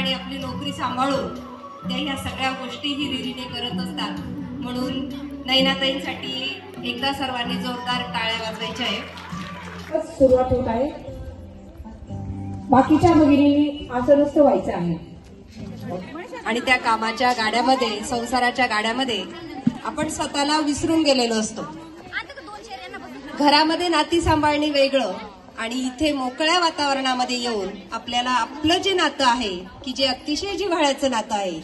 आणि आपली नोकरी सांभाळून त्या ह्या सगळ्या गोष्टी हिरिरीने करत असतात। म्हणून नयनाताईंसाठी एकदा सर्वांनी जोरदार टाळ्या वाजवायच्या आहे। सुरुवात होत आहे। बाकीच्या भगिनींनी असं नसतं व्हायचं आहे आणि त्या कामाच्या गाड्यामध्ये, संसाराच्या गाड्यामध्ये आपण स्वतःला विसरून गेलेलो असतो। घरामध्ये नाती सांभाळणे वेगळं आणि इथे मोकळ्या वातावरणामध्ये येऊन आपल्याला आपलं जे नातं आहे की जे अतिशय जिव्हाळ्याचं नातं आहे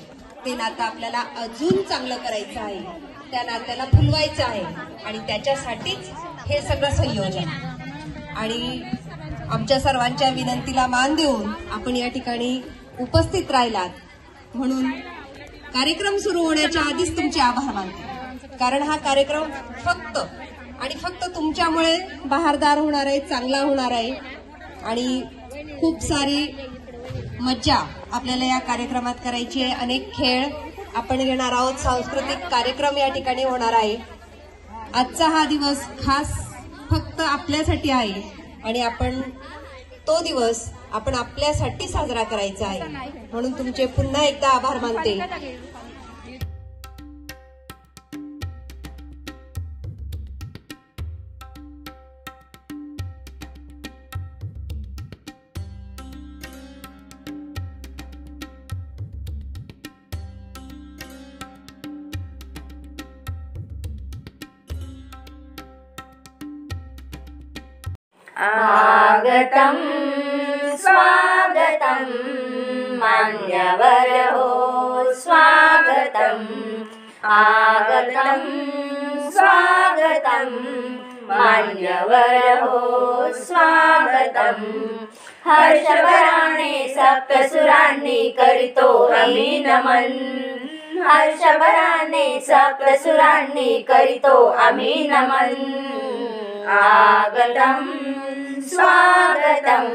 ते नातं आपल्याला अजून चांगलं करायचं आहे, त्या नात्याला फुलवायचं आहे आणि त्याच्यासाठीच हे सगळं संयोजन। आणि आमच्या सर्वांच्या विनंतीला मान देऊन आपण या ठिकाणी उपस्थित राहिलात म्हणून कार्यक्रम सुरू होण्याच्या आधीच तुमचे आभार मानते। कारण हा कार्यक्रम फक्त आणि फक्त तुमच्यामुळे बहारदार होणार आहे, चांगला होणार आहे आणि खूप सारी मज्जा आपल्याला या कार्यक्रमात करायची आहे। अनेक खेळ आपण घेणार आहोत, सांस्कृतिक कार्यक्रम या ठिकाणी होणार आहे। आजचा हा दिवस खास फक्त आपल्यासाठी आहे आणि आपण तो दिवस आपण आपल्यासाठी साजरा करायचा आहे म्हणून तुमचे पुन्हा एकदा आभार मानते। आगतं स्वागतं मान्यवर हो स्वागतं। आगतं स्वागतं मान्यवर हो स्वागतं। हर्षभराने सप्तसुरांनी करितो आम्ही नमन। हर्षभराने सप्तसुरांनी करितो आम्ही नमन। आगतं स्वागतं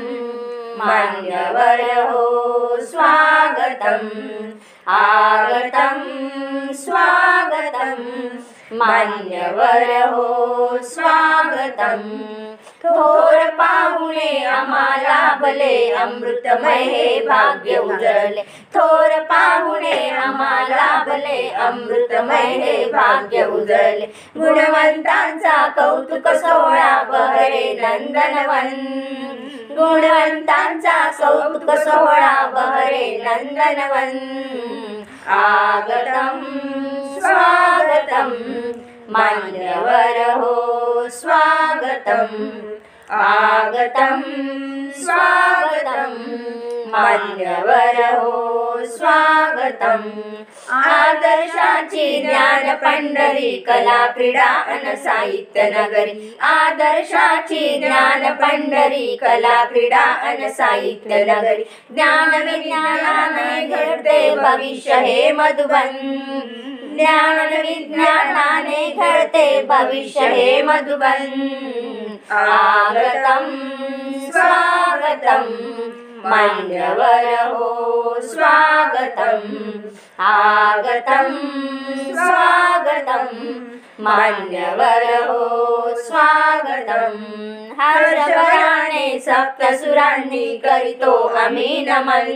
मान्यवर हो स्वागतं। आगतं स्वागतं मान्यवर हो स्वागतं। थोर पाहुणे आम्हाला भले अमृतमय हे भाग्य उजळले। थोर पाहुणे आम्हाला भले अमृतमय हे भाग्य उजळले। गुणवंतांचा कौतुक सोहळा बहरे नंदनवन। गुणवंतांचा कौतुक सोहळा बहरे नंदनवन। आगतं स्वागतं मान्यवर हो स्वागतं। आगतं स्वागतं मान्यवर हो स्वागतं। आदर्शाची ज्ञान पंढरी कला क्रीडा अन साहित्य नगरी। आदर्शाची ज्ञान पंढरी कला क्रीडा अन साहित्य नगरी। ज्ञान विज्ञानाने घडते भविष्य हे मधुबन। ज्ञान विज्ञानाने घडते भविष्य हे मधुबन। आगतं स्वागतं मान्यवर हो स्वागतं। आगतं स्वागतं मान्यवर हो स्वागतं। हर्षभराने सप्तसुरांनी करितो आम्ही नमन।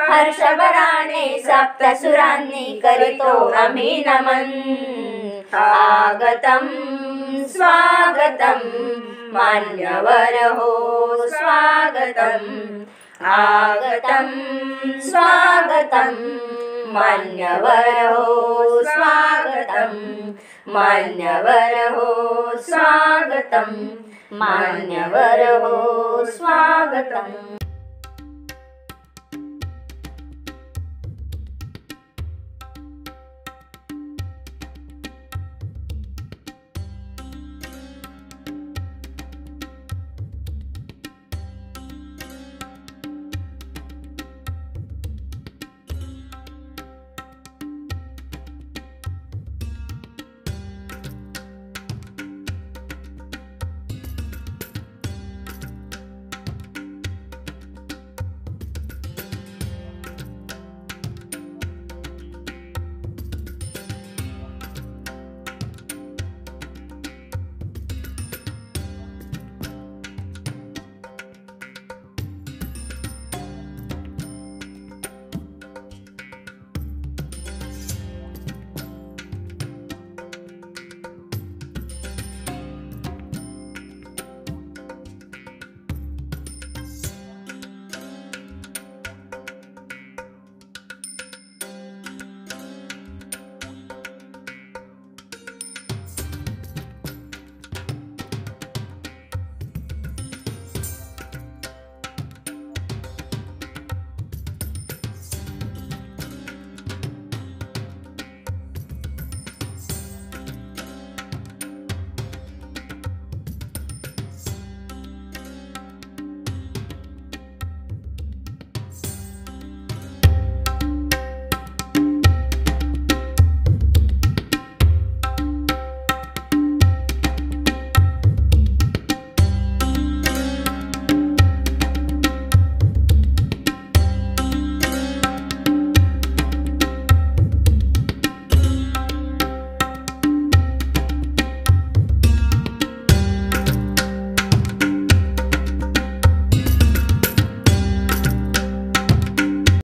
हर्षभराने सप्तसुरांनी करितो आम्ही नमन। आगतं स्वागतं मान्यवर हो स्वागतं। आगतं स्वागतं मान्यवर हो स्वागतं। मान्यवर हो स्वागतं। मान्यवर हो स्वागतं।